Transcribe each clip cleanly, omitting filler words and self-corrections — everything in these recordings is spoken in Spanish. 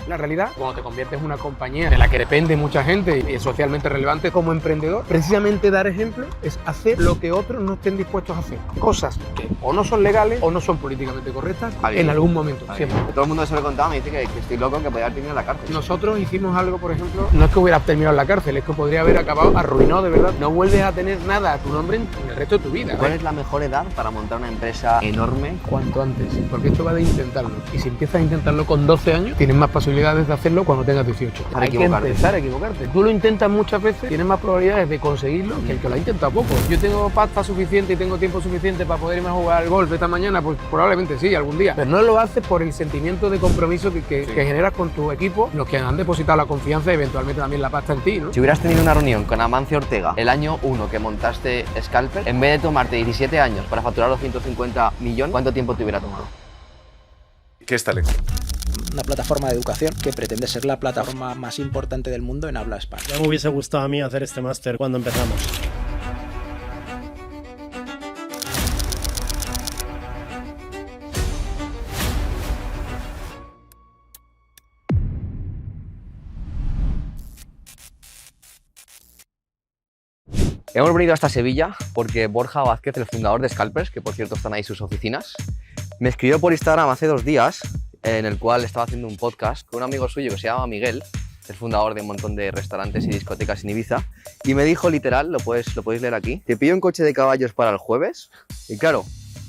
La realidad, cuando te conviertes en una compañía de la que depende mucha gente y es socialmente relevante como emprendedor, precisamente dar ejemplo es hacer lo que otros no estén dispuestos a hacer. Cosas que o no son legales o no son políticamente correctas en algún momento, siempre. Todo el mundo se lo he contado, me dice que estoy loco, que podría haber terminado en la cárcel. Nosotros hicimos algo, por ejemplo, no es que hubiera terminado en la cárcel, es que podría haber acabado arruinado de verdad. No vuelves a tener nada a tu nombre en el resto de tu vida. ¿Cuál es la mejor edad para montar una empresa enorme? Cuanto antes, porque esto va de intentarlo. Y si empiezas a intentarlo con 12 años, tienes más posibilidades de hacerlo cuando tengas 18. Hay que empezar a equivocarte. Tú lo intentas muchas veces, tienes más probabilidades de conseguirlo que el que lo ha intentado poco. Yo tengo pasta suficiente y tengo tiempo suficiente para poder irme a jugar al golf esta mañana, pues probablemente sí, algún día. Pero no lo haces por el sentimiento de compromiso que generas con tu equipo, los que han depositado la confianza y eventualmente también la pasta en ti, ¿no? Si hubieras tenido una reunión con Amancio Ortega el año 1 que montaste Scalper, en vez de tomarte 17 años para facturar los 150 millones, ¿cuánto tiempo te hubiera tomado? ¿Qué es Talexo? Una plataforma de educación que pretende ser la plataforma más importante del mundo en habla hispana. Ya me hubiese gustado a mí hacer este máster cuando empezamos. Hemos venido hasta Sevilla porque Borja Vázquez, el fundador de Scalpers, que por cierto están ahí sus oficinas, me escribió por Instagram hace 2 días en el cual estaba haciendo un podcast con un amigo suyo que se llama Miguel, es fundador de un montón de restaurantes y discotecas en Ibiza, y me dijo literal, lo podéis leer aquí, te pillo un coche de caballos para el jueves. Y claro,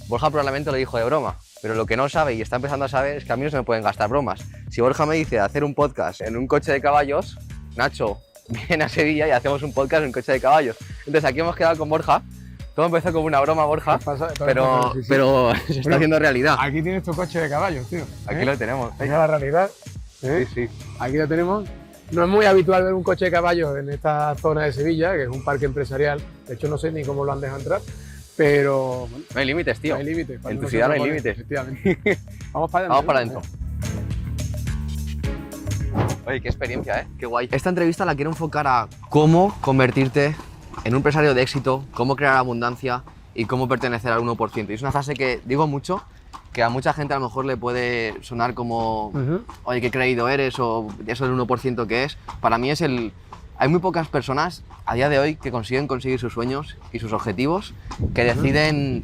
Borja probablemente lo dijo de broma, pero lo que no sabe y está empezando a saber es que a mí no se me pueden gastar bromas. Si Borja me dice hacer un podcast en un coche de caballos, Nacho, viene a Sevilla y hacemos un podcast en un coche de caballos. Entonces aquí hemos quedado con Borja. Todo empezó como una broma, Borja, pero se está haciendo realidad. Aquí tienes tu coche de caballos, tío. Aquí lo tenemos. Esa es la realidad. Sí. Aquí lo tenemos. No es muy habitual ver un coche de caballos en esta zona de Sevilla, que es un parque empresarial. De hecho, no sé ni cómo lo han dejado entrar, pero... No hay límites, tío. No hay límites. En tu ciudad no hay límites. Efectivamente. Vamos para adentro. Vamos para adentro. Oye, qué experiencia, ¿eh? Qué guay. Esta entrevista la quiero enfocar a cómo convertirte en un empresario de éxito, cómo crear abundancia y cómo pertenecer al 1%. Y es una frase que digo mucho, que a mucha gente a lo mejor le puede sonar como oye, qué creído eres o eso del 1% que es. Para mí es el... Hay muy pocas personas a día de hoy que consiguen conseguir sus sueños y sus objetivos, que deciden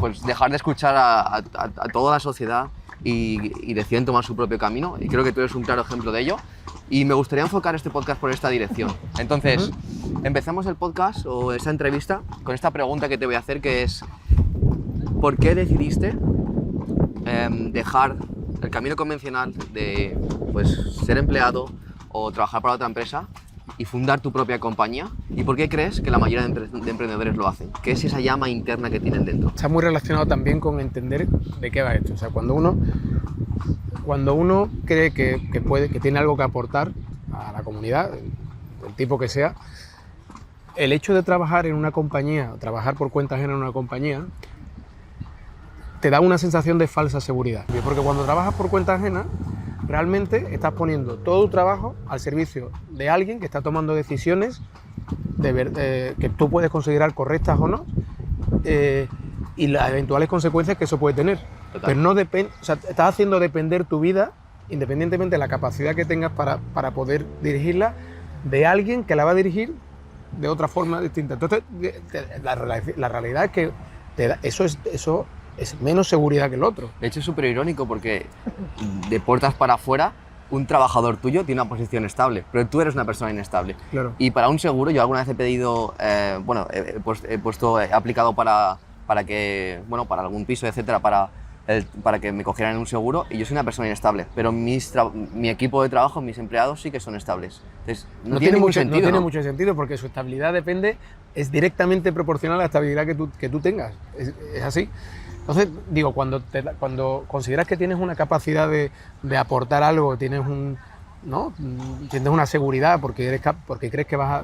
pues dejar de escuchar a toda la sociedad y deciden tomar su propio camino, y creo que tú eres un claro ejemplo de ello. Y me gustaría enfocar este podcast por esta dirección. Entonces, empezamos el podcast o esta entrevista con esta pregunta que te voy a hacer, que es ¿por qué decidiste dejar el camino convencional de pues, ser empleado o trabajar para otra empresa y fundar tu propia compañía? ¿Y por qué crees que la mayoría de emprendedores lo hacen? ¿Qué es esa llama interna que tienen dentro? Está muy relacionado también con entender de qué va esto. O sea, cuando uno cree que tiene algo que aportar a la comunidad, del tipo que sea, el hecho de trabajar en una compañía, trabajar por cuenta ajena en una compañía, te da una sensación de falsa seguridad. Porque cuando trabajas por cuenta ajena, realmente estás poniendo todo tu trabajo al servicio de alguien que está tomando decisiones que tú puedes considerar correctas o no, y las eventuales consecuencias que eso puede tener. Total. Pero no depende, o sea, estás haciendo depender tu vida, independientemente de la capacidad que tengas para poder dirigirla, de alguien que la va a dirigir de otra forma distinta. Entonces, la realidad es que eso es menos seguridad que el otro. De hecho, es súper irónico porque de puertas para afuera, un trabajador tuyo tiene una posición estable, pero tú eres una persona inestable. Claro. Y para un seguro, yo alguna vez he pedido, he aplicado para algún piso, etcétera, para que me cogieran en un seguro, y yo soy una persona inestable, pero mi equipo de trabajo, mis empleados sí que son estables. Entonces, no tiene mucho sentido. No tiene mucho sentido, porque su estabilidad es directamente proporcional a la estabilidad que tú tengas. Es así. Entonces, digo, cuando consideras que tienes una capacidad de aportar algo, tienes una seguridad porque crees que vas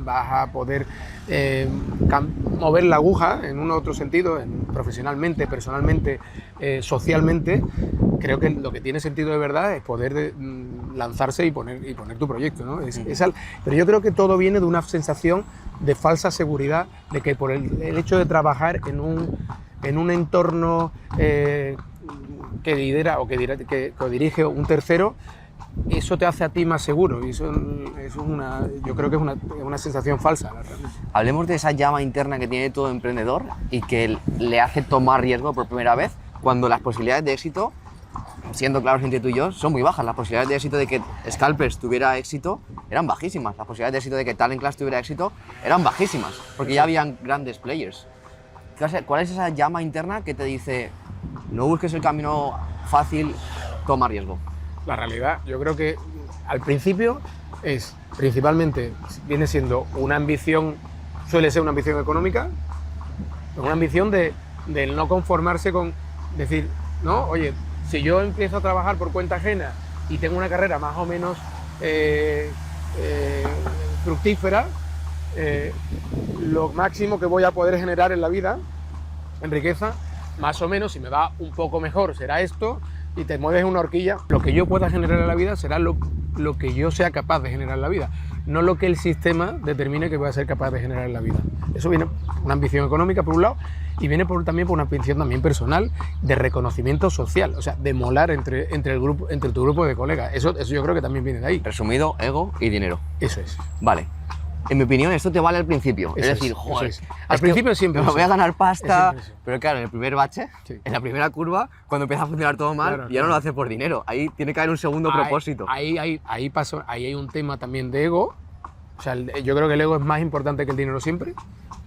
a poder mover la aguja en un otro sentido, profesionalmente, personalmente, socialmente, creo que lo que tiene sentido de verdad es poder lanzarse y poner tu proyecto, ¿no? Pero yo creo que todo viene de una sensación de falsa seguridad, de que por el hecho de trabajar en un entorno que lidera o que dirige un tercero, eso te hace a ti más seguro y eso es yo creo que es una sensación falsa. Hablemos de esa llama interna que tiene todo emprendedor y que le hace tomar riesgo por primera vez cuando las posibilidades de éxito, siendo claros entre tú y yo, son muy bajas. Las posibilidades de éxito de que Scalpers tuviera éxito eran bajísimas. Las posibilidades de éxito de que Talent Class tuviera éxito eran bajísimas, porque ya habían grandes players. ¿Cuál es esa llama interna que te dice, no busques el camino fácil, toma riesgo? La realidad, yo creo que al principio viene siendo una ambición, suele ser una ambición económica, una ambición de no conformarse con decir, no, oye, si yo empiezo a trabajar por cuenta ajena y tengo una carrera más o menos fructífera, lo máximo que voy a poder generar en la vida, en riqueza, más o menos, si me va un poco mejor, será esto, y te mueves una horquilla, lo que yo pueda generar en la vida será lo que yo sea capaz de generar en la vida, no lo que el sistema determine que voy a ser capaz de generar en la vida. Eso viene una ambición económica por un lado y viene también por una ambición también personal de reconocimiento social, o sea, de molar entre tu grupo de colegas. Eso yo creo que también viene de ahí. Resumido, ego y dinero. Eso es. Vale. En mi opinión, esto te vale al principio. Eso es decir, joder, al principio siempre me voy a ganar pasta, eso. pero claro, en el primer bache, Sí. en la primera curva, cuando empieza a funcionar todo mal, Claro, ya no lo hace por dinero. Ahí tiene que haber un segundo propósito. Ahí hay un tema también de ego. O sea, yo creo que el ego es más importante que el dinero siempre,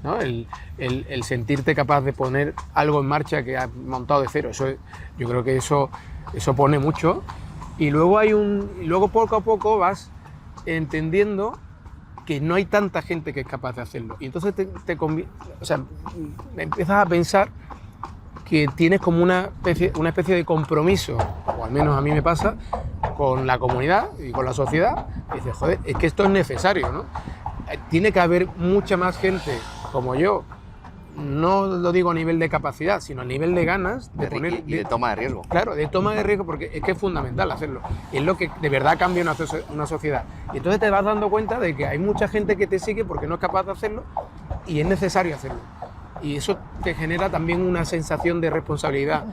¿no? El sentirte capaz de poner algo en marcha que has montado de cero. Yo creo que eso pone mucho. Y luego poco a poco vas entendiendo que no hay tanta gente que es capaz de hacerlo. Y entonces empiezas a pensar que tienes como una especie de compromiso, o al menos a mí me pasa, con la comunidad y con la sociedad. Y dices, joder, es que esto es necesario, ¿no? Tiene que haber mucha más gente como yo, no lo digo a nivel de capacidad, sino a nivel de ganas de poner... Y de toma de riesgo. Claro, de toma de riesgo, porque es que es fundamental hacerlo. Y es lo que de verdad cambia una sociedad. Y entonces te vas dando cuenta de que hay mucha gente que te sigue porque no es capaz de hacerlo y es necesario hacerlo. Y eso te genera también una sensación de responsabilidad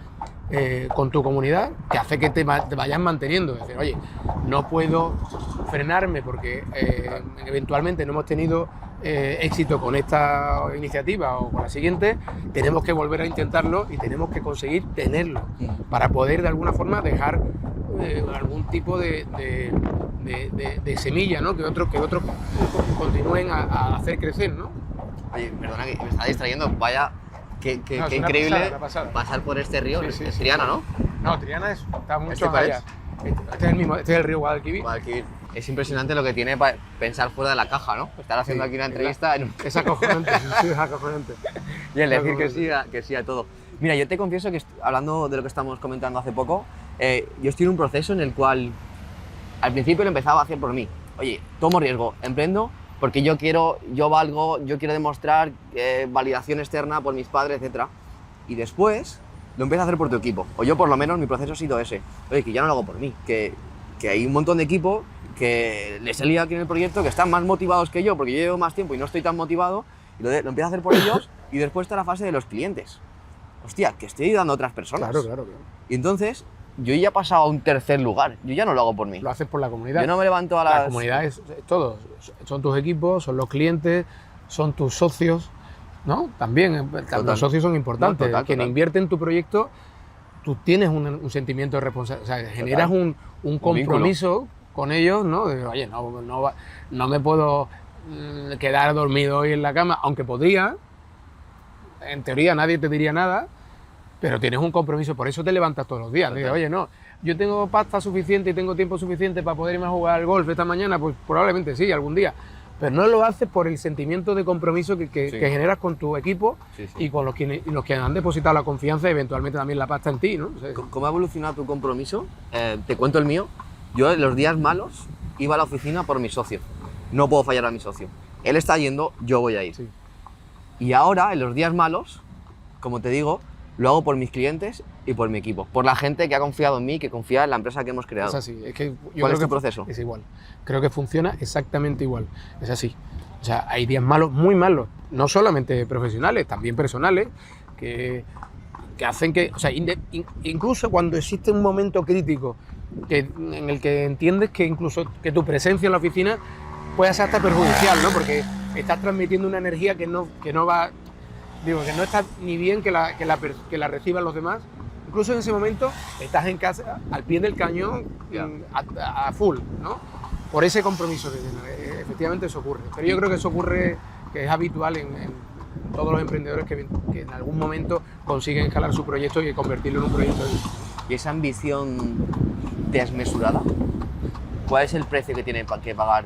con tu comunidad que hace que te vayas manteniendo. Es decir, oye, no puedo frenarme porque eventualmente no hemos tenido éxito con esta iniciativa o con la siguiente, tenemos que volver a intentarlo y tenemos que conseguir tenerlo para poder de alguna forma dejar algún tipo de semilla, ¿no? que otros continúen a hacer crecer, ¿no? Oye, perdona que me está distrayendo, vaya, qué No, es increíble una pasada. pasar por este río. Sí, Es sí. Triana, ¿no? No, Triana está mucho ¿Este más cuál allá. Este es el mismo, este es el río Guadalquivir. Guadalquivir. Es impresionante lo que tiene para pensar fuera de la caja, ¿no? Estar haciendo Sí, aquí una entrevista Es acojonante, sí, es acojonante. y el decir que sí a todo. Mira, yo te confieso que hablando de lo que estamos comentando hace poco, yo estoy en un proceso en el cual al principio lo empezaba a hacer por mí. Oye, tomo riesgo, emprendo porque yo valgo, yo quiero demostrar validación externa por mis padres, etc. Y después lo empiezas a hacer por tu equipo. O yo por lo menos mi proceso ha sido ese. Oye, que ya no lo hago por mí, que hay un montón de equipo que les he liado aquí en el proyecto, que están más motivados que yo, porque yo llevo más tiempo y no estoy tan motivado, y lo empiezo a hacer por ellos, y después está la fase de los clientes. Hostia, que estoy ayudando a otras personas. Claro. Y entonces, yo ya he pasado a un tercer lugar, yo ya no lo hago por mí. Lo haces por la comunidad. Yo no me levanto a las... La comunidad es todo, son tus equipos, son los clientes, son tus socios, ¿no? También los socios son importantes. No, Quien invierte en tu proyecto, tú tienes un sentimiento de responsabilidad, o sea, generas un compromiso con ellos, ¿no? De, oye, no me puedo quedar dormido hoy en la cama, aunque podría, en teoría nadie te diría nada, pero tienes un compromiso, por eso te levantas todos los días. Dices, oye, no, yo tengo pasta suficiente y tengo tiempo suficiente para poder irme a jugar al golf esta mañana, pues probablemente sí, algún día. Pero no lo haces por el sentimiento de compromiso que generas con tu equipo y con los que han depositado la confianza y eventualmente también la pasta en ti, ¿no? O sea, ¿Cómo ha evolucionado tu compromiso? Te cuento el mío. Yo en los días malos iba a la oficina por mi socio. No puedo fallar a mi socio. Él está yendo, yo voy a ir. Sí. Y ahora, en los días malos, como te digo, lo hago por mis clientes y por mi equipo. Por la gente que ha confiado en mí, que confía en la empresa que hemos creado. Es así. Es que yo ¿Cuál creo es tu que proceso? Es igual. Creo que funciona exactamente igual. Es así. O sea, hay días malos, muy malos, no solamente profesionales, también personales, que que hacen que, o sea, incluso cuando existe un momento crítico en el que entiendes que incluso que tu presencia en la oficina puede ser hasta perjudicial, ¿no? Porque estás transmitiendo una energía que no va, digo, que no está ni bien que la reciban los demás. Incluso en ese momento estás en casa, al pie del cañón, a full, ¿no? Por ese compromiso que tienes. Efectivamente eso ocurre. Pero yo creo que eso ocurre, que es habitual en todos los emprendedores que en algún momento consiguen escalar su proyecto y convertirlo en un proyecto de vida. ¿Y esa ambición desmesurada? ¿Cuál es el precio que tiene que pagar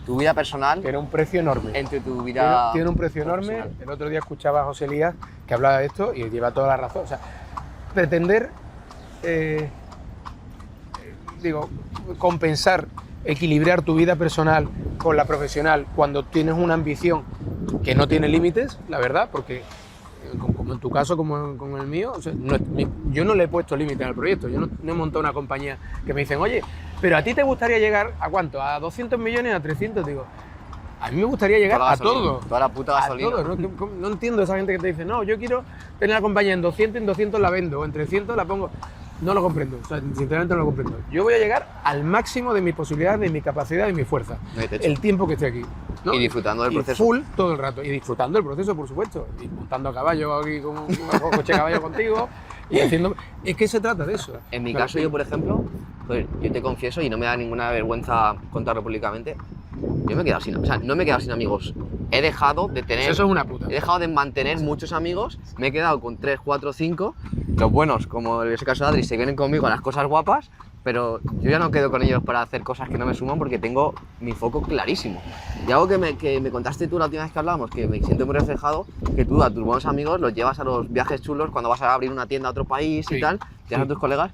tu vida personal? Tiene un precio enorme. Entre tu vida tiene un precio enorme. El otro día escuchaba a José Elías que hablaba de esto y lleva toda la razón. O sea, pretender, compensar, equilibrar tu vida personal con la profesional cuando tienes una ambición que no tiene límites, la verdad, porque como en tu caso, como en el mío, o sea, yo no le he puesto límites al proyecto. Yo no he montado una compañía que me dicen, oye, pero a ti te gustaría llegar ¿a cuánto? ¿A 200 millones? ¿A 300? Digo, a mí me gustaría llegar a todo. Toda la puta gasolina. A todo. No entiendo esa gente que te dice, no, yo quiero tener la compañía en 200 la vendo, o en 300 la pongo. No lo comprendo, o sea, sinceramente no lo comprendo. Yo voy a llegar al máximo de mis posibilidades, de mi capacidad y mi fuerza. El tiempo que esté aquí, ¿no? Y disfrutando del proceso. Full todo el rato. Y disfrutando del proceso, por supuesto. Y montando a caballo aquí con un coche de caballo contigo. Y haciendo... Es que se trata de eso. En mi caso, yo, por ejemplo, pues, yo te confieso, y no me da ninguna vergüenza contarlo públicamente, yo me he quedado sin... O sea, no me he quedado sin amigos. He dejado de tener... Eso es una puta. He dejado de mantener muchos amigos. Me he quedado con 3, 4, 5. Los buenos, como en ese caso de Adri, se vienen conmigo a las cosas guapas, pero yo ya no quedo con ellos para hacer cosas que no me suman porque tengo mi foco clarísimo. Y algo que me contaste tú la última vez que hablamos, que me siento muy reflejado, que tú a tus buenos amigos los llevas a los viajes chulos cuando vas a abrir una tienda a otro país y tal, llevas a tus colegas,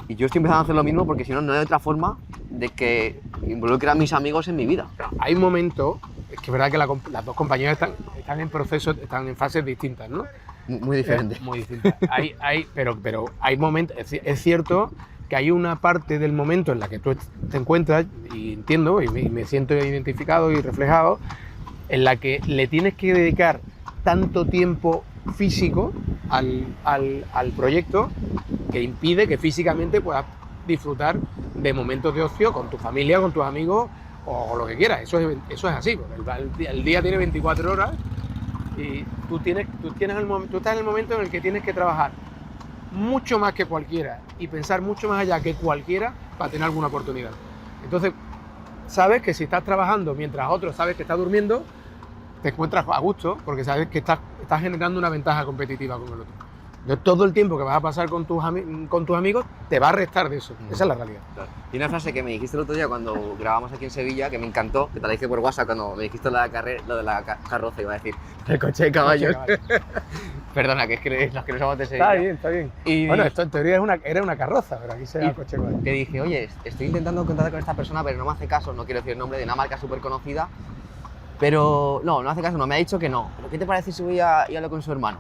y yo estoy empezando a hacer lo mismo porque si no, no hay otra forma de que involucre a mis amigos en mi vida. Hay un momento, es que es verdad que las dos compañías están en procesos, están en fases distintas, ¿no? Muy diferente. Muy distinta. Pero hay momentos, es cierto que hay una parte del momento en la que tú te encuentras, y entiendo, y me siento identificado y reflejado, en la que le tienes que dedicar tanto tiempo físico al proyecto que impide que físicamente puedas disfrutar de momentos de ocio con tu familia, con tus amigos o lo que quieras. Eso es así, porque el día tiene 24 horas. Y tú estás en el momento en el que tienes que trabajar mucho más que cualquiera y pensar mucho más allá que cualquiera para tener alguna oportunidad. Entonces, sabes que si estás trabajando mientras otros sabes que estás durmiendo, te encuentras a gusto porque sabes que estás generando una ventaja competitiva con el otro. Entonces, todo el tiempo que vas a pasar con tus amigos te va a restar de eso. Esa es la realidad. Claro. Y una frase que me dijiste el otro día cuando grabamos aquí en Sevilla, que me encantó, que te la dije por WhatsApp cuando me dijiste lo de la carroza, iba a decir, el coche de caballos. Perdona, que es que los que no somos de Sevilla. Está bien. Y bueno, esto en teoría era una carroza, pero aquí se llama coche de caballos. Te dije, oye, estoy intentando contactar con esta persona, pero no me hace caso, no quiero decir el nombre de una marca súper conocida, pero no hace caso, no, me ha dicho que no. ¿Pero qué te parece si voy y hablo con su hermano?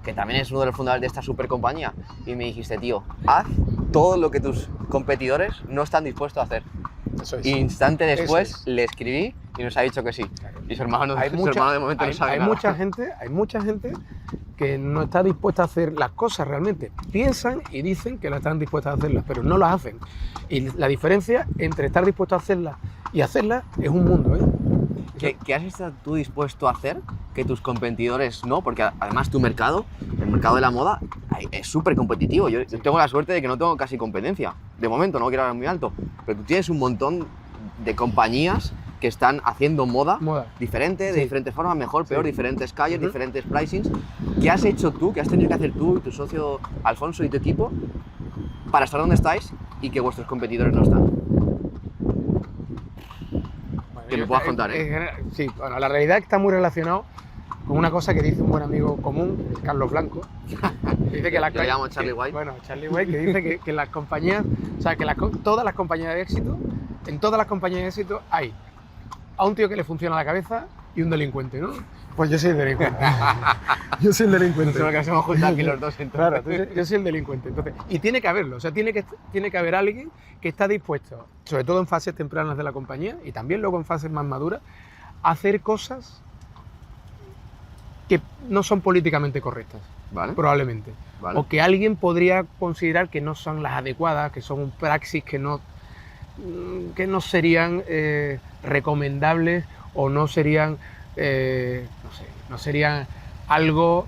Que también es uno de los fundadores de esta super compañía, y me dijiste, tío, haz todo lo que tus competidores no están dispuestos a hacer. Eso es. Instante después le escribí y nos ha dicho que sí. Claro. Y su hermano de momento no sabe nada. Hay mucha gente que no está dispuesta a hacer las cosas realmente. Piensan y dicen que las están dispuestas a hacerlas, pero no las hacen. Y la diferencia entre estar dispuesto a hacerlas y hacerlas es un mundo, ¿eh? ¿Qué has estado tú dispuesto a hacer que tus competidores no? Porque además tu mercado, el mercado de la moda, es súper competitivo. Yo tengo la suerte de que no tengo casi competencia. De momento, no quiero hablar muy alto. Pero tú tienes un montón de compañías que están haciendo moda. Diferente, de diferentes formas, mejor, peor, diferentes calles, diferentes pricings. ¿Qué has hecho tú, qué has tenido que hacer tú y tu socio Alfonso y tu equipo para estar donde estáis y que vuestros competidores no están? Que me puedas contar, ¿eh? Sí, bueno, la realidad está muy relacionado con una cosa que dice un buen amigo común, Carlos Blanco. Dice que Yo le llamo Charlie White. Bueno, Charlie White, que dice que las compañías, o sea, que todas las compañías de éxito, en todas las compañías de éxito hay a un tío que le funciona la cabeza y un delincuente, ¿no? Pues yo soy el delincuente. Yo soy el delincuente. Eso es lo que nos hemos juntado aquí los dos. Claro, yo soy el delincuente. Entonces, y tiene que haberlo, o sea, tiene que haber alguien que está dispuesto, sobre todo en fases tempranas de la compañía y también luego en fases más maduras, a hacer cosas que no son políticamente correctas. Vale. probablemente. Vale. O que alguien podría considerar que no son las adecuadas, que son un praxis que no serían recomendables o no serían, no serían algo...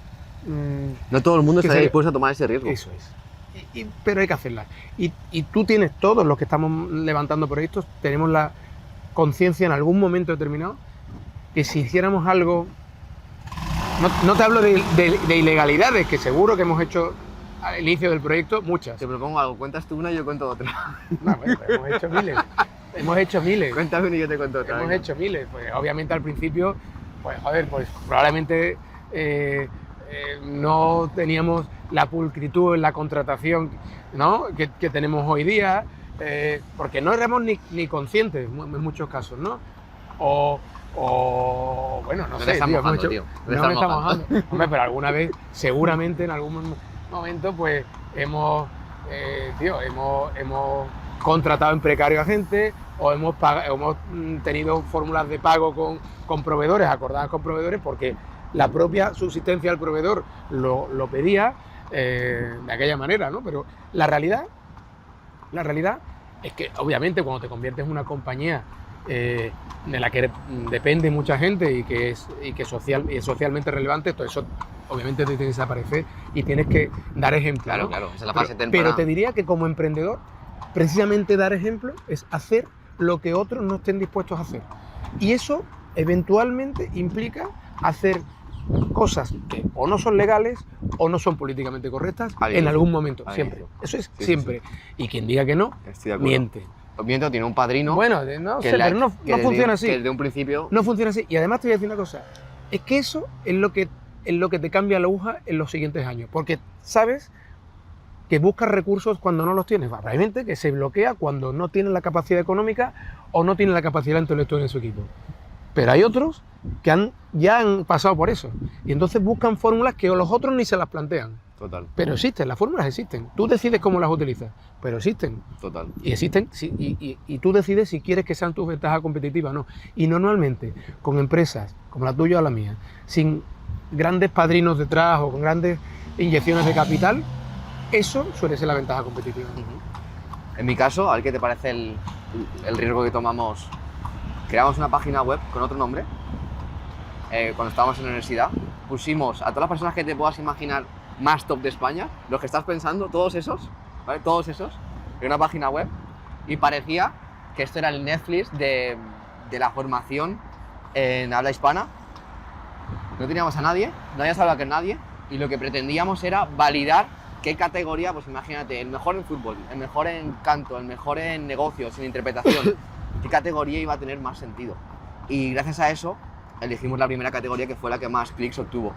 No todo el mundo que estaría sería- dispuesto a tomar ese riesgo. Eso es. Pero hay que hacerla. Y tú tienes, todos los que estamos levantando proyectos, tenemos la conciencia en algún momento determinado que si hiciéramos algo, no te hablo de ilegalidades, que seguro que hemos hecho al inicio del proyecto muchas. Te propongo algo, cuentas tú una y yo cuento otra. No, bueno, pues hemos hecho miles. Hemos hecho miles. Cuéntame una y yo te cuento otra. Hemos venga. hecho miles. Pues obviamente al principio, pues joder, pues probablemente no teníamos la pulcritud en la contratación, ¿no? que tenemos hoy día, porque no éramos ni conscientes en muchos casos, ¿no? O bueno, no No te sé, estás tío, mojando, tío. No te no estás me está mojando. mojando. Hombre, pero alguna vez, seguramente en algún momento, pues hemos contratado en precario a gente o hemos tenido fórmulas de pago con proveedores, acordadas con proveedores, porque la propia subsistencia del proveedor lo pedía de aquella manera, ¿no? Pero la realidad es que obviamente cuando te conviertes en una compañía de la que depende mucha gente y que es socialmente relevante, todo eso obviamente te tiene que desaparecer y tienes que dar ejemplo. Claro, ¿no? claro, esa es la fase Pero temprana. te diría que como emprendedor, precisamente dar ejemplo es hacer lo que otros no estén dispuestos a hacer. Y eso eventualmente implica hacer cosas que o no son legales o no son políticamente correctas Al en inicio. algún momento, Al siempre. inicio. Eso es Sí, siempre. Y quien diga que no, Estoy de acuerdo. miente. Miento, tiene un padrino. Bueno, no que sé, la- pero no que funciona así. Que desde un principio. No funciona así. Y además te voy a decir una cosa. Es que eso es lo que te cambia la aguja en los siguientes años. Porque sabes que buscas recursos cuando no los tienes. Hay gente que se bloquea cuando no tiene la capacidad económica o no tiene la capacidad intelectual en su equipo. Pero hay otros que ya han pasado por eso. Y entonces buscan fórmulas que los otros ni se las plantean. Total, Pero existen, las fórmulas existen. Tú decides cómo las utilizas, pero existen. total. Y existen, sí, y tú decides si quieres que sean tus ventajas competitivas o no. Y normalmente, con empresas como la tuya o la mía, sin grandes padrinos detrás o con grandes inyecciones de capital, eso suele ser la ventaja competitiva. En mi caso, a ver qué te parece el riesgo que tomamos. Creamos una página web con otro nombre. Cuando estábamos en la universidad, pusimos a todas las personas que te puedas imaginar más top de España, los que estás pensando, todos esos, ¿vale? Todos esos, en una página web. Y parecía que esto era el Netflix de la formación en habla hispana. No teníamos a nadie, no habíamos hablado con nadie, y lo que pretendíamos era validar qué categoría, pues imagínate, el mejor en fútbol, el mejor en canto, el mejor en negocios, en interpretación, qué categoría iba a tener más sentido. Y gracias a eso elegimos la primera categoría, que fue la que más clics obtuvo.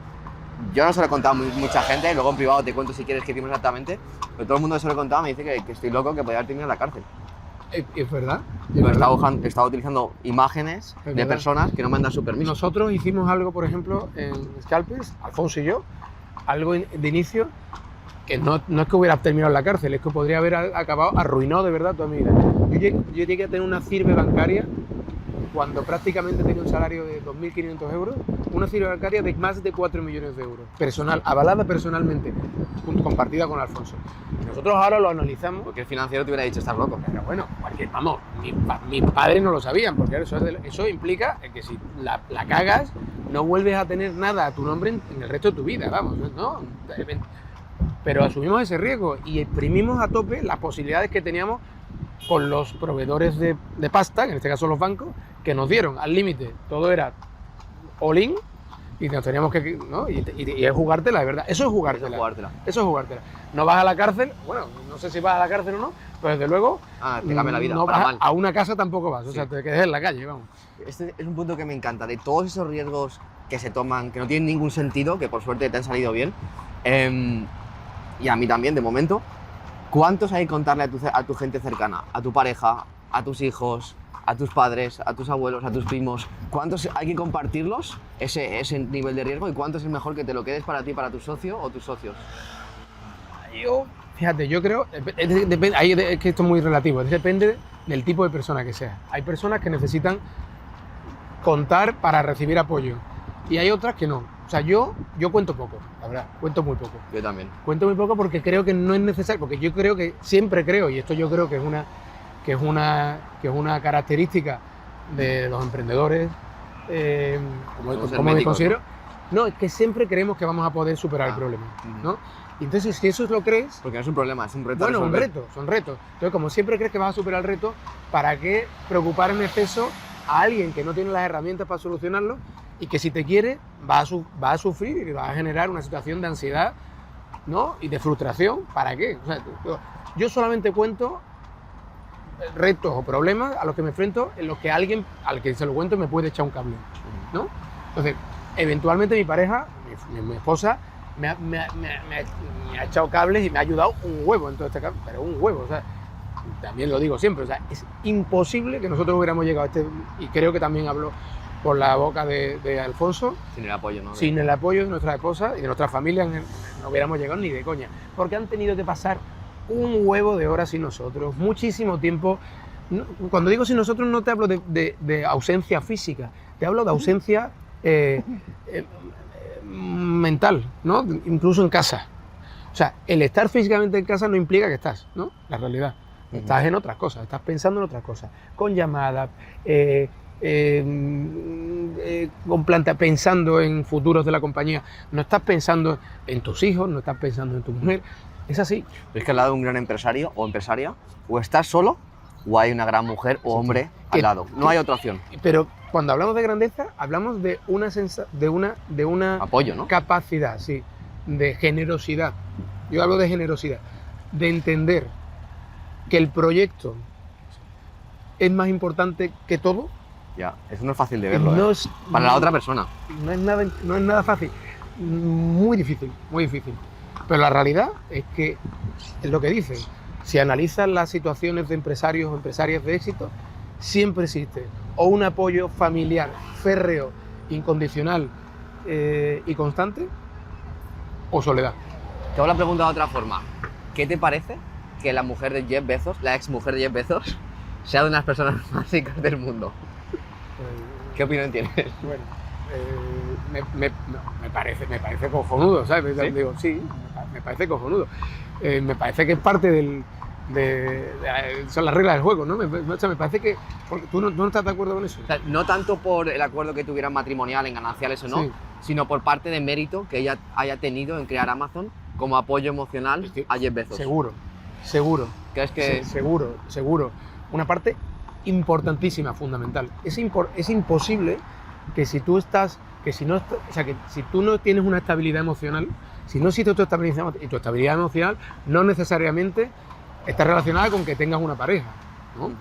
Yo no se lo he contado a mucha gente, luego en privado te cuento si quieres qué hicimos exactamente, pero todo el mundo que se lo he contado me dice que estoy loco, que podría haber terminado en la cárcel. Es verdad. Pero estaba utilizando imágenes Es de verdad. personas que no me han dado su permiso. Nosotros hicimos algo, por ejemplo, en Scalpers, Alfonso y yo, algo de inicio que no es que hubiera terminado en la cárcel, es que podría haber acabado arruinado de verdad toda mi vida. Yo llegué a tener una CIRBE bancaria cuando prácticamente tenía un salario de 2.500 euros, una CIRBE bancaria de más de 4 millones de euros, personal, avalada personalmente, compartida con Alfonso. Y nosotros ahora lo analizamos. Porque el financiero te hubiera dicho, estás loco. Pero bueno, porque vamos, mis padres no lo sabían, porque eso implica que si la cagas, no vuelves a tener nada a tu nombre en el resto de tu vida, vamos, ¿no? Pero asumimos ese riesgo y exprimimos a tope las posibilidades que teníamos con los proveedores de pasta, en este caso los bancos, que nos dieron al límite. Todo era all-in y nos teníamos que, ¿no? Y es jugártela, de verdad. Eso es jugártela. Eso es jugártela. No vas a la cárcel, bueno, no sé si vas a la cárcel o no, pero desde luego Te cambia la vida, no para vas mal. a una casa tampoco vas, o Sí. sea, te quedas en la calle, vamos. Este es un punto que me encanta, de todos esos riesgos que se toman, que no tienen ningún sentido, que por suerte te han salido bien, y a mí también, de momento. ¿Cuántos hay que contarle a tu gente cercana? A tu pareja, a tus hijos, a tus padres, a tus abuelos, a tus primos. ¿Cuántos hay que compartirlos, ese nivel de riesgo? ¿Y cuántos es mejor que te lo quedes para ti, para tu socio o tus socios? Fíjate, yo creo, es que esto es muy relativo, depende del tipo de persona que sea. Hay personas que necesitan contar para recibir apoyo y hay otras que no. O sea, yo cuento poco, la verdad, cuento muy poco. Yo también. Cuento muy poco porque creo que no es necesario, porque yo creo que, siempre creo, y esto yo creo que es una característica de los emprendedores, Somos como me herméticos, considero, no, es que siempre creemos que vamos a poder superar el problema, ¿no? Y entonces, si eso lo crees, Porque no es un problema, es un reto. a bueno, un resolver. reto, son retos. Entonces, como siempre crees que vas a superar el reto, ¿para qué preocupar en exceso a alguien que no tiene las herramientas para solucionarlo y que si te quiere va a sufrir y va a generar una situación de ansiedad, ¿no? Y de frustración? ¿Para qué? O sea, yo solamente cuento retos o problemas a los que me enfrento en los que alguien al que se lo cuento me puede echar un cable, ¿no? Entonces, eventualmente mi pareja, mi esposa, me ha echado cables y me ha ayudado un huevo en todo este cambio, pero un huevo, o sea, también lo digo siempre, o sea, es imposible que nosotros hubiéramos llegado a este, y creo que también hablo por la boca de Alfonso, Sin el apoyo, ¿no? sin el apoyo de nuestra esposa y de nuestra familia no hubiéramos llegado ni de coña, porque han tenido que pasar un huevo de horas sin nosotros, muchísimo tiempo. Cuando digo sin nosotros no te hablo de ausencia física, te hablo de ausencia mental, ¿no? Incluso en casa. O sea, el estar físicamente en casa no implica que estás, ¿no? La realidad. Estás en otras cosas, estás pensando en otras cosas, con llamadas, pensando en futuros de la compañía. No estás pensando en tus hijos, no estás pensando en tu mujer. Es así. Pero es que al lado de un gran empresario o empresaria, o estás solo, o hay una gran mujer o hombre al lado. No hay otra opción. Pero cuando hablamos de grandeza, hablamos de una Apoyo, ¿no? capacidad, sí, de generosidad. Yo hablo de generosidad, de entender que el proyecto es más importante que todo. Ya, eso no es fácil de verlo, No ¿eh? es- Para la otra persona. No es nada fácil, muy difícil, muy difícil. Pero la realidad es que es lo que dice. Si analizas las situaciones de empresarios o empresarias de éxito, siempre existe o un apoyo familiar férreo, incondicional y constante, o soledad. Te hago la pregunta de otra forma. ¿Qué te parece que la mujer de Jeff Bezos, la ex mujer de Jeff Bezos, sea de unas personas más ricas del mundo? ¿Qué opinión tienes? Bueno, me parece cojonudo, ¿sabes? ¿Sí? Digo, sí, me parece cojonudo. Me parece que es parte son las reglas del juego, ¿no? O sea, me parece que... porque ¿tú no estás de acuerdo con eso? O sea, no tanto por el acuerdo que tuvieran matrimonial en gananciales o no, Sí. sino por parte de mérito que ella haya tenido en crear Amazon como apoyo emocional Estoy- a Jeff Bezos. Seguro. ¿Crees que Seguro. Una parte importantísima, fundamental. Es imposible que si tú si tú no tienes una estabilidad emocional, si no existe tu estabilidad, y tu estabilidad emocional no necesariamente está relacionada con que tengas una pareja, ¿no?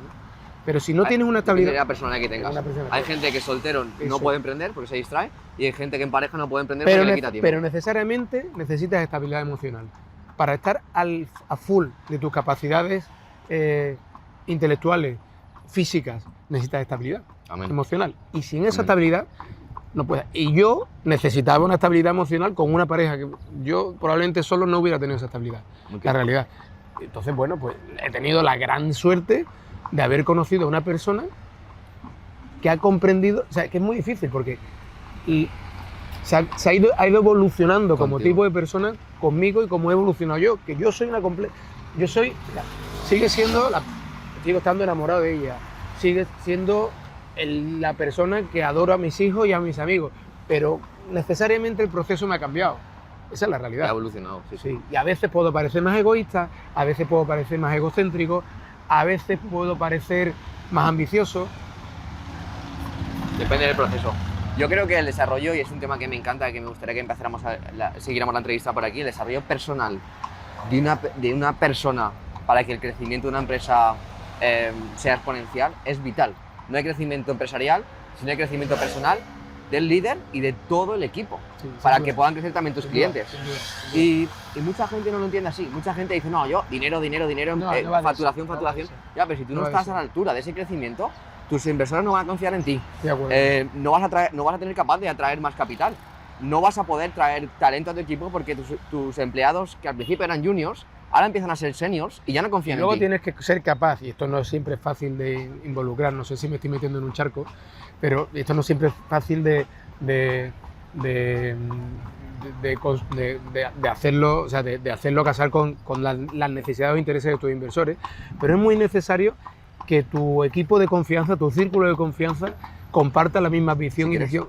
Pero si no tienes una Depende de estabilidad... la persona que tengas. Una persona. Hay gente que soltero no Eso. puede emprender porque se distrae y hay gente que en pareja no puede emprender Pero, porque le quita tiempo. pero necesariamente necesitas estabilidad emocional. Para estar a full de tus capacidades intelectuales, físicas, necesitas estabilidad Amén. emocional. Y sin esa Amén. estabilidad, no puedes. Y yo necesitaba una estabilidad emocional con una pareja que yo probablemente solo no hubiera tenido esa estabilidad, Ok. la realidad. Entonces, bueno, pues he tenido la gran suerte de haber conocido a una persona que ha comprendido, o sea, que es muy difícil porque ha ido evolucionando como Contigo. tipo de persona conmigo y como he evolucionado yo, que yo soy sigo estando enamorado de ella, sigue siendo la persona que adoro a mis hijos y a mis amigos, pero necesariamente el proceso me ha cambiado. Esa es la Ha realidad. evolucionado, sí. Sí, y a veces puedo parecer más egoísta, a veces puedo parecer más egocéntrico, a veces puedo parecer más ambicioso. Depende del proceso. Yo creo que el desarrollo, y es un tema que me encanta, que me gustaría que empezáramos siguiéramos la entrevista por aquí, el desarrollo personal de una persona para que el crecimiento de una empresa sea exponencial es vital. No hay crecimiento empresarial, sino hay crecimiento personal del líder y de todo el equipo, Sí, para sin que duda. puedan crecer también tus Sin duda, clientes. sin duda, sin duda. Y mucha gente no lo entiende así. Mucha gente dice, no, yo, dinero, No, no va de facturación, eso, no va de facturación. eso. Ya, pero si tú No no va de estás eso. a la altura de ese crecimiento, tus inversores no van a confiar en ti. Estoy de acuerdo. No vas a tener capaz de atraer más capital. No vas a poder traer talento a tu equipo porque tus empleados, que al principio eran juniors, ahora empiezan a ser seniors y ya no Y confían luego en ti. tienes que ser capaz, y esto no es siempre fácil de involucrar, no sé si me estoy metiendo en un charco, pero esto no siempre es fácil de de hacerlo, o sea, de hacerlo casar con las necesidades o intereses de tus inversores, pero es muy necesario que tu equipo de confianza, tu círculo de confianza, comparta la misma visión y visión,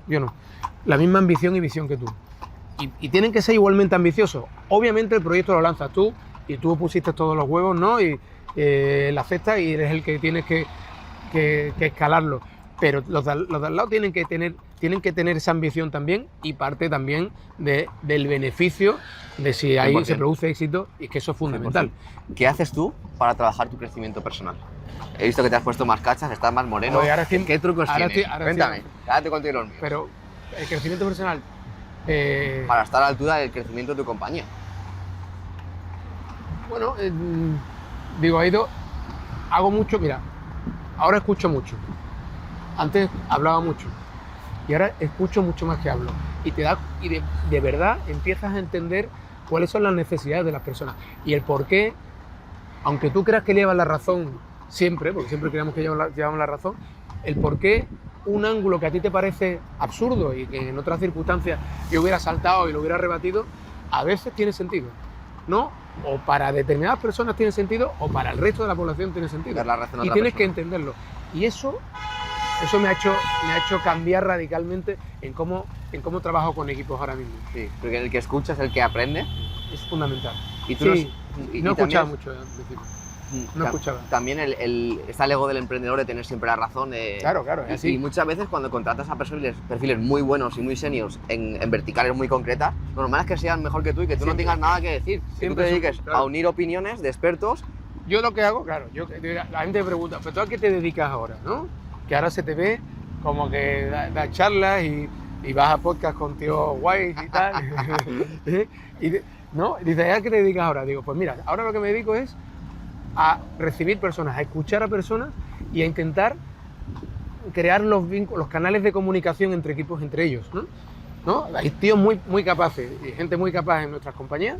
la misma ambición y visión que tú. Y tienen que ser igualmente ambiciosos. Obviamente el proyecto lo lanzas tú y tú pusiste todos los huevos, ¿no? Y la cesta y eres el que tienes que escalarlo. Pero los de al lado tienen que tener esa ambición también y parte también del beneficio de si ahí 100%. se produce éxito, y que eso es fundamental. 100%. ¿Qué haces tú para trabajar tu crecimiento personal? He visto que te has puesto más cachas, estás más moreno. Oye, ahora estoy- ¿Qué trucos ahora tienes? estoy- ahora Cuéntame, estoy- ahora te contaré los míos. Pero el crecimiento personal... Para estar a la altura del crecimiento de tu compañía. Bueno, hago mucho, mira, ahora escucho mucho. Antes hablaba mucho y ahora escucho mucho más que hablo. Y de verdad empiezas a entender cuáles son las necesidades de las personas y el por qué, aunque tú creas que llevas la razón siempre, porque siempre creemos que llevamos la razón, el por qué un ángulo que a ti te parece absurdo y que en otras circunstancias yo hubiera saltado y lo hubiera rebatido, a veces tiene sentido, ¿no? O para determinadas personas tiene sentido, o para el resto de la población tiene sentido. Ver la razón a Y otra tienes persona. que entenderlo. Y eso me ha hecho cambiar radicalmente en cómo trabajo con equipos ahora mismo. Sí, porque el que escucha es el que aprende. Es fundamental. Y tú Sí, no he escuchado mucho decirlo. No escuchaba. También está el ego del emprendedor de tener siempre la razón. Claro, es así. Y muchas veces cuando contratas a perfiles muy buenos y muy seniors en verticales muy concretas, lo normal es que sean mejor que tú y que tú no Siempre. tengas nada que decir. Que tú Siempre te son- dediques claro. a unir opiniones de expertos. Yo lo que hago, claro, la gente me pregunta, ¿pero tú a qué te dedicas ahora, no? Que ahora se te ve como que da charlas y vas a podcast con tíos guays y tal. ¿No? Dice, ¿a qué te dedicas ahora? Digo, pues mira, ahora lo que me dedico es a recibir personas, a escuchar a personas y a intentar crear los canales de comunicación entre equipos, entre ellos, ¿no? Hay tíos muy capaces y gente muy capaz en nuestras compañías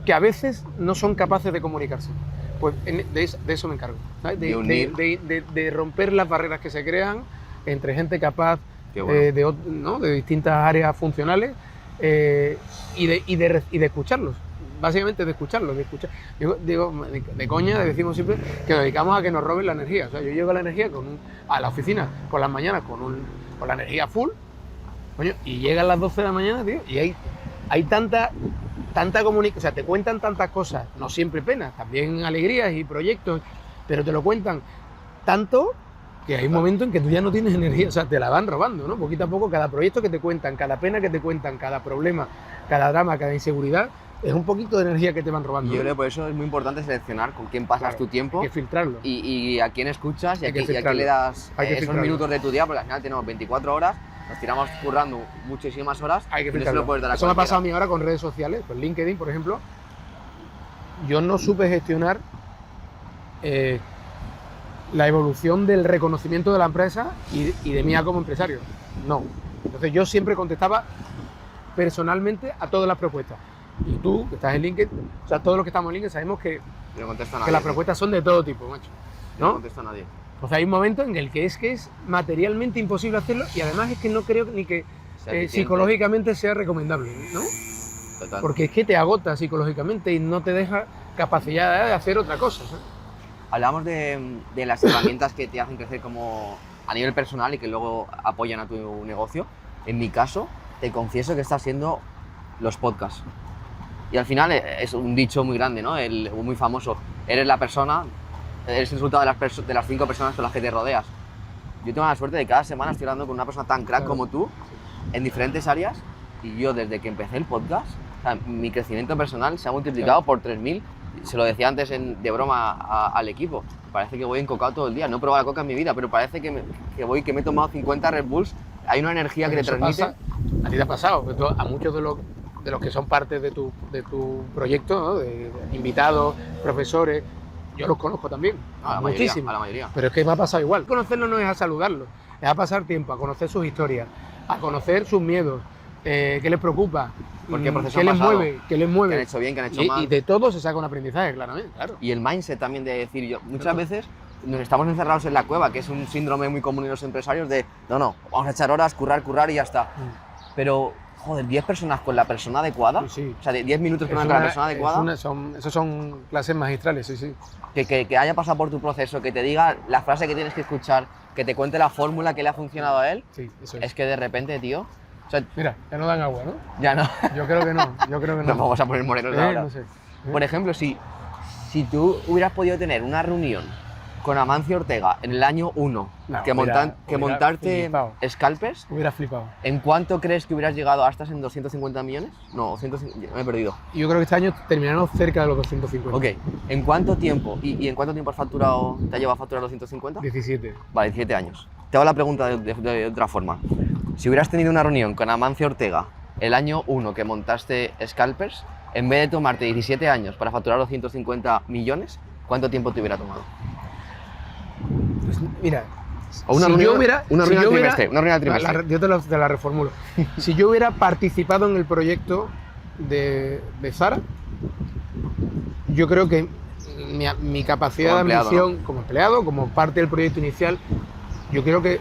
que a veces no son capaces de comunicarse. Pues de eso me encargo, ¿sabes? De unir. De romper las barreras que se crean entre gente capaz Qué bueno. de distintas áreas funcionales y de escucharlos. Básicamente de escucharlos, de escuchar. Digo, de coña decimos siempre que nos dedicamos a que nos roben la energía. O sea, yo llego a la energía a la oficina por las mañanas con la energía full, coño, y llegan las 12 de la mañana, tío, y hay tanta comunicación, o sea, te cuentan tantas cosas, no siempre penas, también alegrías y proyectos, pero te lo cuentan tanto que hay un momento en que tú ya no tienes energía, o sea, te la van robando, ¿no? Poquito a poco, cada proyecto que te cuentan, cada pena que te cuentan, cada problema, cada drama, cada inseguridad, es un poquito de energía que te van robando. Y yo ¿no? creo que por eso es muy importante seleccionar con quién pasas Claro, tu tiempo hay que filtrarlo. y a quién escuchas y Hay a que quién filtrarlo. le das Hay que esos filtrarlo. minutos de tu día, porque al final tenemos 24 horas, nos tiramos currando muchísimas horas Hay que y no se filtrarlo. lo puedes dar a Eso me ha cualquiera. pasado a mí ahora con redes sociales, pues LinkedIn, por ejemplo. Yo no supe gestionar la evolución del reconocimiento de la empresa y de mí como empresario. No. Entonces yo siempre contestaba personalmente a todas las propuestas. Y tú, que estás en LinkedIn, o sea, todos los que estamos en LinkedIn sabemos que No contesta a nadie. que las propuestas son de todo tipo, macho. No ¿No? contesta a nadie. Pues hay un momento en el que es materialmente imposible hacerlo y además es que no creo ni que Sea eficiente. psicológicamente sea recomendable, ¿no? Total. Porque es que te agota psicológicamente y no te deja capacidad de hacer otra cosa, ¿sabes? Hablamos de las herramientas que te hacen crecer como a nivel personal y que luego apoyan a tu negocio. En mi caso, te confieso que está siendo los podcasts. Y al final es un dicho muy grande, ¿no? Muy famoso. Eres la persona, eres el resultado de las 5 personas con las que te rodeas. Yo tengo la suerte de que cada semana estoy hablando con una persona tan crack Claro. como tú, en diferentes áreas, y yo desde que empecé el podcast, o sea, mi crecimiento personal se ha multiplicado por 3000. Se lo decía antes de broma al equipo. Parece que voy encocado todo el día. No he probado la coca en mi vida, pero parece que me he tomado 50 Red Bulls. Hay una energía que te Eso transmite. pasa, a ti te ha pasado, porque a muchos de los que son parte de tu proyecto, ¿no? De invitados, profesores, yo los conozco también, A la mayoría, muchísimo. a la mayoría. Pero es que me ha pasado igual. Conocerlo no es a saludarlo, es a pasar tiempo, a conocer sus historias, a conocer sus miedos, qué les preocupa, ¿Por qué proceso qué han les pasado? mueve, qué les Que mueve. han hecho bien, que han hecho y mal. de todo se saca un aprendizaje, claramente, claro. Y el mindset también de decir, muchas Claro. veces nos estamos encerrados en la cueva, que es un síndrome muy común en los empresarios de, no, vamos a echar horas, currar y ya está. pero, joder, 10 personas con la persona adecuada, Sí. o sea, de 10 minutos Es con la persona adecuada, esos son clases magistrales, sí, sí. que haya pasado por tu proceso, que te diga la frase que tienes que escuchar, que te cuente la fórmula que le ha funcionado a él, Sí, eso es que de repente, tío, o sea, Mira, ya no dan agua, ¿no? ya no, Yo creo que no, yo creo que no. nos vamos a poner morenos ahora. No sé. Por ejemplo, si tú hubieras podido tener una reunión con Amancio Ortega en el año 1, No, que hubiera montarte flipado. scalpers, Hubiera flipado. ¿en cuánto crees que hubieras llegado hasta en 250 millones? No, 150, me he perdido. Yo creo que este año terminaremos cerca de los 250. Ok, ¿en cuánto tiempo? ¿Y en cuánto tiempo has facturado, te ha llevado a facturar 250? 17. Vale, 17 años. Te hago la pregunta de otra forma. Si hubieras tenido una reunión con Amancio Ortega el año 1 que montaste Scalpers, en vez de tomarte 17 años para facturar los 150 millones, ¿cuánto tiempo te hubiera tomado? Pues mira, O una si reunión, yo hubiera, una si reunión yo al hubiera- trimestre, una reunión al trimestre. yo te la reformulo. Si yo hubiera participado en el proyecto de Zara, yo creo que mi capacidad Como de empleado, ambición como empleado, como parte del proyecto inicial, yo creo que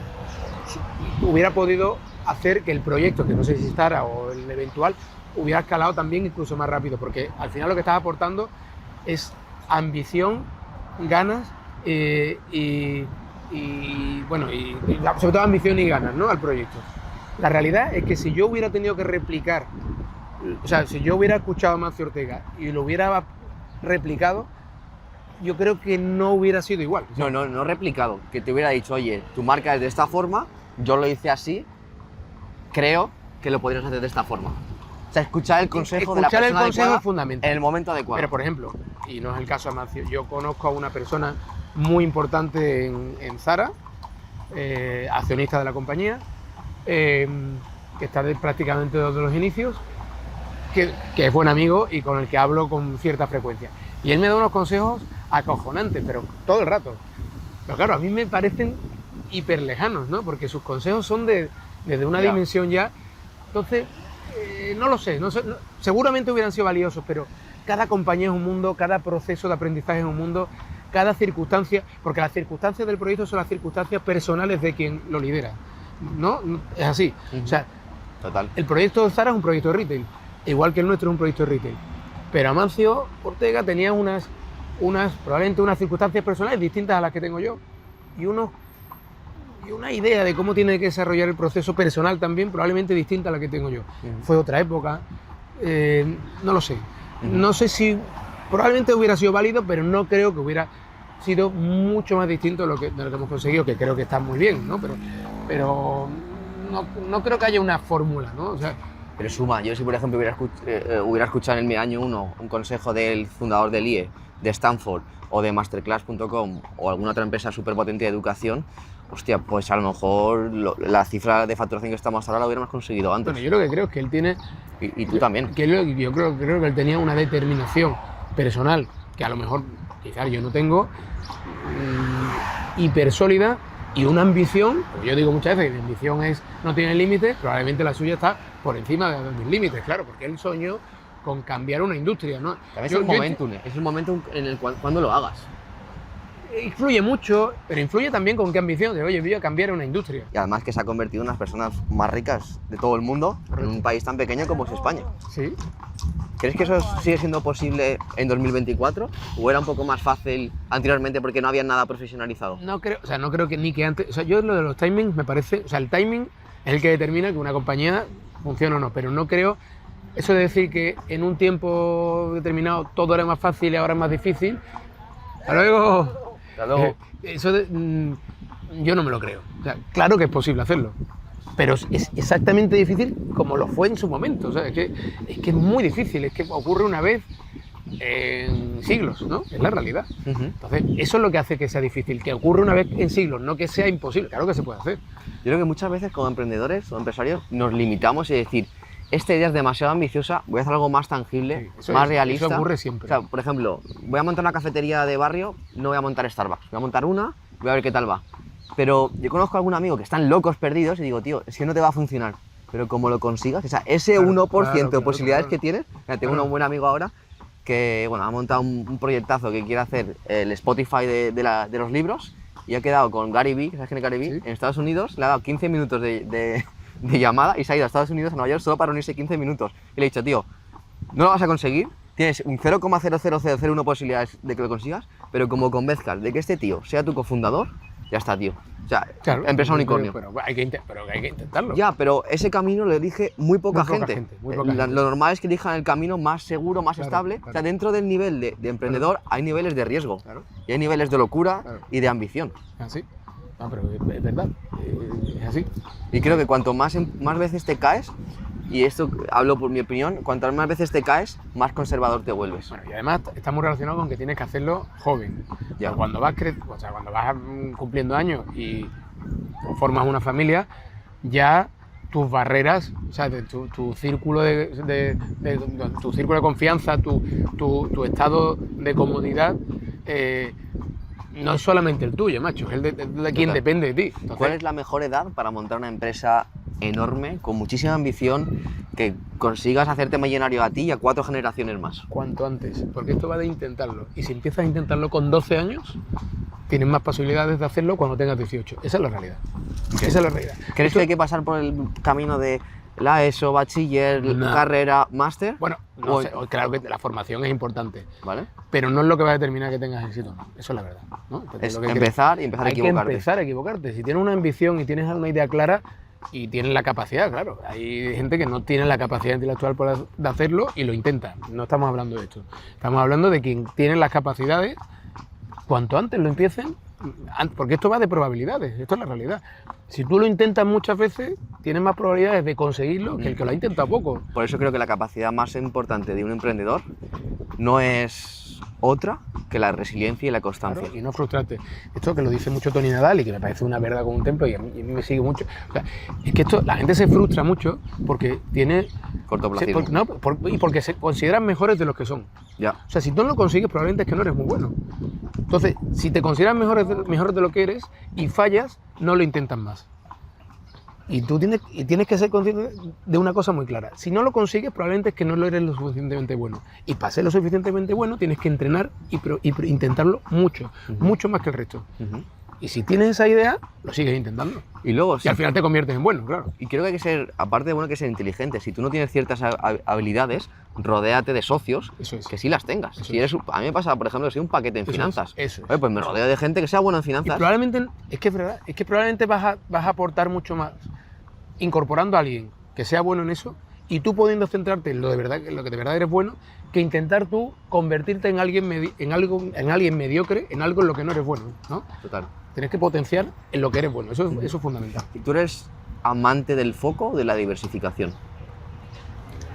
hubiera podido hacer que el proyecto, que no sé si Zara o el eventual, hubiera escalado también incluso más rápido, porque al final lo que estás aportando es ambición, ganas bueno, sobre todo ambición y ganas, ¿no?, al proyecto. La realidad es que si yo hubiera tenido que replicar, o sea, si yo hubiera escuchado a Amancio Ortega y lo hubiera replicado, yo creo que no hubiera sido igual. O sea, No replicado. Que te hubiera dicho, oye, tu marca es de esta forma, yo lo hice así, creo que lo podrías hacer de esta forma. O sea, escuchar el consejo de la escuchar el persona consejo adecuada es fundamental. en el momento adecuado. Pero, por ejemplo, y no es el caso de Amancio, yo conozco a una persona muy importante en Zara, accionista de la compañía, que está prácticamente desde los inicios, que es buen amigo y con el que hablo con cierta frecuencia. Y él me da unos consejos acojonantes, pero todo el rato. Pero claro, a mí me parecen hiper lejanos, ¿no? Porque sus consejos son desde una Ya. dimensión ya. Entonces, no lo sé, seguramente hubieran sido valiosos, pero cada compañía es un mundo, cada proceso de aprendizaje es un mundo, cada circunstancia, porque las circunstancias del proyecto son las circunstancias personales de quien lo lidera, ¿no? Es así. Ujú. O sea, Total. el proyecto de Zara es un proyecto de retail, igual que el nuestro es un proyecto de retail. Pero Amancio Ortega tenía probablemente unas circunstancias personales distintas a las que tengo yo y una idea de cómo tiene que desarrollar el proceso personal también probablemente distinta a la que tengo yo. Ujú. Fue otra época, no lo sé. Ujú. No sé si probablemente hubiera sido válido, pero no creo que hubiera sido mucho más distinto de lo que hemos conseguido, que creo que está muy bien, ¿no? Pero no creo que haya una fórmula, ¿no? O sea, Pero suma, yo si por ejemplo hubiera escuchado en mi año 1 un consejo del fundador del IE, de Stanford o de Masterclass.com o alguna otra empresa súper potente de educación, hostia, pues a lo mejor la cifra de facturación que estamos ahora la hubiéramos conseguido antes. bueno, yo lo que creo es que él tiene... Y tú también. Yo creo que él tenía una determinación personal que a lo mejor quizás yo no tengo, hiper sólida, y una ambición, pues yo digo muchas veces que mi ambición no tiene límites, probablemente la suya está por encima de mis límites, claro, porque él soñó con cambiar una industria, ¿no? También es el momentum en el cual cuando lo hagas. Influye mucho, pero influye también con qué ambición, de oye, voy a cambiar una industria. Y además que se ha convertido en las personas más ricas de todo el mundo en un país tan pequeño como es España. Sí. ¿Crees que eso sigue siendo posible en 2024? ¿O era un poco más fácil anteriormente porque no había nada profesionalizado? No creo que ni que antes, o sea, yo lo de los timings me parece, o sea, el timing es el que determina que una compañía funcione o no, pero no creo, eso de decir que en un tiempo determinado todo era más fácil y ahora es más difícil, luego, yo no me lo creo. O sea, claro que es posible hacerlo, pero es exactamente difícil como lo fue en su momento. O sea, es que es muy difícil, es que ocurre una vez en siglos, ¿no? Es la realidad. Ujú. Entonces, eso es lo que hace que sea difícil, que ocurre una vez en siglos, no que sea imposible. Claro que se puede hacer. Yo creo que muchas veces como emprendedores o empresarios nos limitamos y decir, esta idea es demasiado ambiciosa, voy a hacer algo más tangible, Sí, más realista. Eso ocurre siempre. O sea, por ejemplo, voy a montar una cafetería de barrio, no voy a montar Starbucks, voy a montar una, voy a ver qué tal va. Pero yo conozco a algún amigo que están locos perdidos y digo, tío, es que no te va a funcionar. Pero como lo consigas, o sea, ese Claro, 1% de posibilidades claro. que tienes, mira, tengo Claro. un buen amigo ahora que bueno, ha montado un proyectazo que quiere hacer el Spotify de los libros y ha quedado con Gary Vee, ¿sabes quién es Gary Vee? Sí. En Estados Unidos, le ha dado 15 minutos de de llamada y se ha ido a Estados Unidos, a Nueva York, solo para unirse 15 minutos. Y le he dicho, tío, no lo vas a conseguir, tienes un 0,00001 posibilidades de que lo consigas, pero como convenzcas de que este tío sea tu cofundador, ya está, tío. O sea, Claro, empresa unicornio. Pero hay que intentarlo. Ya, pero ese camino lo elige muy poca Muy poca gente. gente, muy poca gente. Lo normal es que elijan el camino más seguro, más Claro, estable. claro. O sea, dentro del nivel de emprendedor hay niveles de riesgo. Claro. Y hay niveles de locura Claro. y de ambición. Así. No, pero es verdad. Es así. Y creo que cuanto más veces te caes, y esto hablo por mi opinión, cuantas más veces te caes, más conservador te vuelves. Bueno, y además está muy relacionado con que tienes que hacerlo joven. Ya. Cuando vas, cuando vas cumpliendo años y formas una familia, ya tus barreras, o sea, tu círculo tu círculo de confianza, tu estado de comodidad, no es solamente el tuyo, macho, es el de quien Total. depende de ti. Entonces, ¿Cuál es la mejor edad para montar una empresa enorme, con muchísima ambición, que consigas hacerte millonario a ti y a 4 generaciones más? cuanto antes, porque esto va de intentarlo. Y si empiezas a intentarlo con 12 años, tienes más posibilidades de hacerlo cuando tengas 18. Esa es la realidad. Esa es la realidad. ¿Crees que hay que pasar por el camino de la ESO, bachiller, No. carrera, máster? Bueno, no O- sé, claro que la formación es importante, ¿Vale? pero no es lo que va a determinar que tengas éxito, no. Eso es la verdad, ¿no? Entonces, Es lo que empezar y empezar a hay que equivocarte. empezar a equivocarte. Si tienes una ambición y tienes una idea clara y tienes la capacidad, claro. Hay gente que no tiene la capacidad intelectual de hacerlo y lo intenta. No estamos hablando de esto. Estamos hablando de quien tiene las capacidades, cuanto antes lo empiecen, porque esto va de probabilidades, esto es la realidad. Si tú lo intentas muchas veces, tienes más probabilidades de conseguirlo que el que lo ha intentado poco. Por eso creo que la capacidad más importante de un emprendedor no es otra que la resiliencia y la constancia. Claro, y no frustrarte. Esto que lo dice mucho Tony Nadal y que me parece una verdad como un templo y a mí me sigue mucho. O sea, es que esto, la gente se frustra mucho porque tiene... Cortoplacismo. y porque se consideran mejores de los que son. Ya. O sea, si tú no lo consigues, probablemente es que no eres muy bueno. Entonces, si te consideras mejor de lo que eres y fallas, no lo intentas más. Y tú tienes que ser consciente de una cosa muy clara. Si no lo consigues, probablemente es que no lo eres lo suficientemente bueno. Y para ser lo suficientemente bueno, tienes que entrenar y intentarlo mucho, mucho más que el resto. Ujú. Y si tienes esa idea, lo sigues intentando. Y luego, Y al final te conviertes en bueno, claro. y creo que hay que ser, aparte de bueno, que ser inteligente. Si tú no tienes ciertas habilidades, rodéate de socios Eso es. que sí las tengas. Eso Si eres, a mí me pasa, por ejemplo, que soy un paquete en Eso es, finanzas. eso es. Oye, pues me rodeo de gente que sea buena en Y finanzas. probablemente, es que es verdad, es que probablemente vas a aportar mucho más incorporando a alguien que sea bueno en eso y tú pudiendo centrarte en lo que de verdad eres bueno, que intentar tú convertirte en alguien mediocre, en algo en lo que no eres bueno, ¿no? Total. Tienes que potenciar en lo que eres bueno, eso es fundamental. ¿Y tú eres amante del foco o de la diversificación?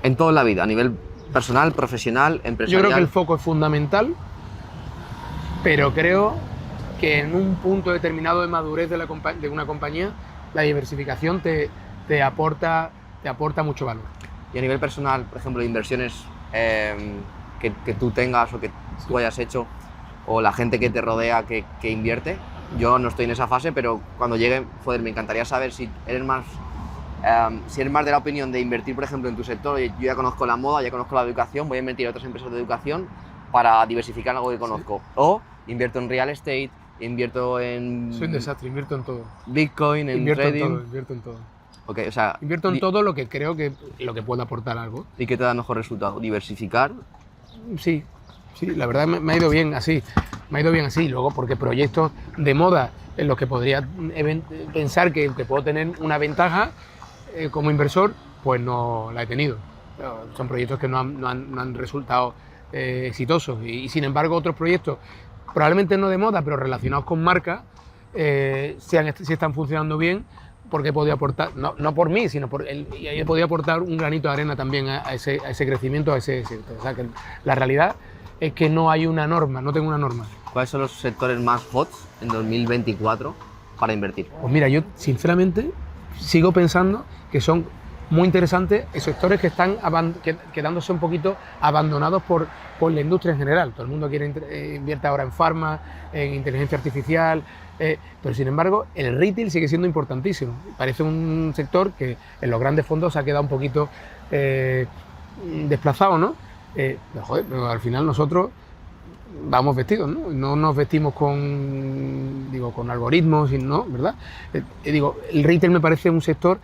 En toda la vida, a nivel personal, profesional, Yo empresarial. creo que el foco es fundamental, pero creo que en un punto determinado de madurez de una compañía, la diversificación te aporta mucho valor. Y a nivel personal, por ejemplo, de inversiones que tú tengas o que tú hayas hecho, o la gente que te rodea que invierte, yo no estoy en esa fase, pero cuando llegue, joder, me encantaría saber si eres más de la opinión de invertir, por ejemplo, en tu sector. Yo ya conozco la moda, ya conozco la educación, voy a invertir en otras empresas de educación para diversificar algo que conozco. O invierto en real estate, invierto en Soy un desastre, invierto en todo. Bitcoin, en trading. Invierto en todo. Ok, o sea, Invierto en todo lo que creo que lo que puede aportar algo. ¿y qué te da mejor resultado? ¿Diversificar? Sí, la verdad me ha ido bien así. Me ha ido bien así. Luego, porque proyectos de moda en los que podría pensar que puedo tener una ventaja como inversor, pues no la he tenido. Son proyectos que no han resultado exitosos. Y sin embargo, otros proyectos, probablemente no de moda, pero relacionados con marca, si están funcionando bien, porque he podido aportar, no por mí, sino y he podido aportar un granito de arena también a ese crecimiento, a ese éxito. O sea, que la realidad es que no hay una norma, no tengo una norma. ¿Cuáles son los sectores más hot en 2024 para invertir? Pues mira, yo sinceramente sigo pensando que son muy interesantes sectores que están quedándose un poquito abandonados por la industria en general. Todo el mundo invierte ahora en farma, en inteligencia artificial, pero sin embargo el retail sigue siendo importantísimo. Parece un sector que en los grandes fondos se ha quedado un poquito desplazado, ¿no? Pero al final nosotros vamos vestidos, ¿no? No nos vestimos con algoritmos, ¿no? ¿Verdad? El retail me parece un sector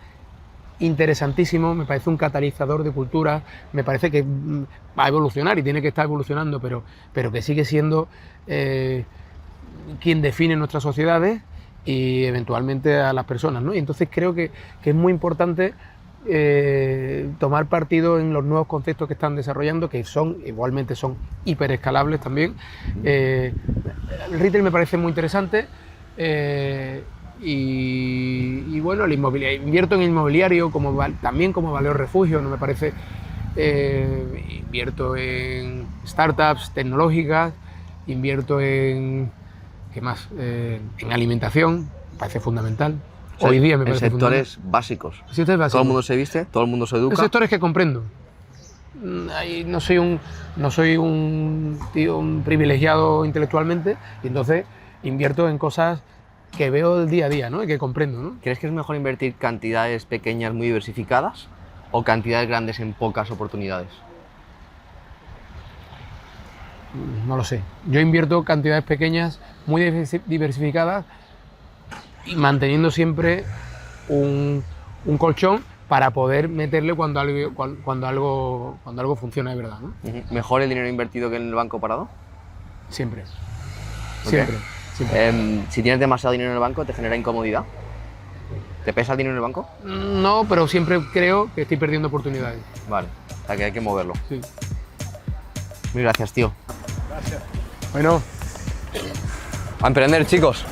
interesantísimo, me parece un catalizador de cultura, me parece que va a evolucionar y tiene que estar evolucionando, pero que sigue siendo quien define nuestras sociedades y eventualmente a las personas, ¿no? Y entonces creo que es muy importante tomar partido en los nuevos conceptos que están desarrollando, que igualmente son hiperescalables también. El retail me parece muy interesante y bueno, el inmobiliario, invierto en inmobiliario también como valor refugio, no me parece. Invierto en startups tecnológicas, invierto en ¿qué más? En alimentación, me parece fundamental. Hoy día me parece fundamental. En sectores básicos. Sectores básicos. Todo el mundo se viste, todo el mundo se educa. En sectores que comprendo. No soy un tío privilegiado intelectualmente y entonces invierto en cosas que veo el día a día, ¿no? Y que comprendo, ¿no? ¿Crees que es mejor invertir cantidades pequeñas muy diversificadas o cantidades grandes en pocas oportunidades? No lo sé. Yo invierto cantidades pequeñas muy diversificadas y manteniendo siempre un colchón para poder meterle cuando algo funciona de verdad, ¿no? ¿Mejor el dinero invertido que en el banco parado? Siempre. Okay. Siempre. Si tienes demasiado dinero en el banco, ¿te genera incomodidad? ¿Te pesa el dinero en el banco? No, pero siempre creo que estoy perdiendo oportunidades. Vale, o sea que hay que moverlo. Sí. Muy gracias, tío. Gracias. Bueno. A emprender, chicos.